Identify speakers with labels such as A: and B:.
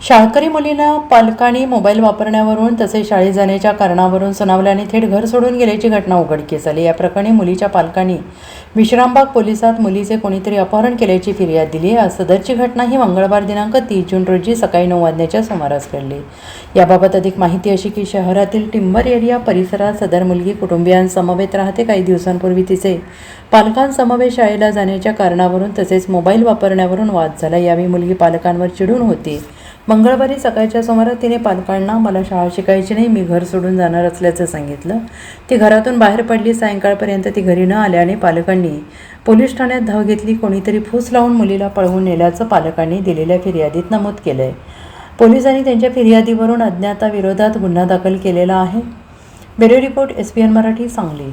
A: शाळकरी मुलीला पालकांनी मोबाईल वापरण्यावरून तसेच शाळेत जाण्याच्या कारणावरून सुनावल्याने थेट घर सोडून गेल्याची घटना उघडकीस आली। या प्रकरणी मुलीच्या पालकांनी विश्रामबाग पोलिसात मुलीचे कोणीतरी अपहरण केल्याची फिर्याद दिली आहे। सदरची घटना ही मंगळवार दिनांक 30 जून रोजी सकाळी 9 वाजण्याच्या सुमारास घडली। याबाबत अधिक माहिती अशी की शहरातील टिंबर एरिया परिसरात सदर मुलगी कुटुंबियांसमवेत राहते। काही दिवसांपूर्वी तिचे पालकांसमवेत शाळेला जाण्याच्या कारणावरून तसेच मोबाईल वापरण्यावरून वाद झाला। यावेळी मुलगी पालकांवर चिडून होती। मंगळवारी सकाळच्या सुमारास तिने पालकांना मला शाळा शिकायची नाही, मी घर सोडून जाणार असल्याचं सांगितलं। ती घरातून बाहेर पडली। सायंकाळपर्यंत ती घरी न आल्याने पालकांनी पोलीस ठाण्यात धाव घेतली। कोणीतरी फूस लावून मुलीला पळवून नेल्याचं पालकांनी दिलेल्या फिर्यादीत नमूद केलंय। पोलिसांनी त्यांच्या फिर्यादीवरून अज्ञाताविरोधात गुन्हा दाखल केलेला आहे। Bureau report SBN Marathi, Sangli.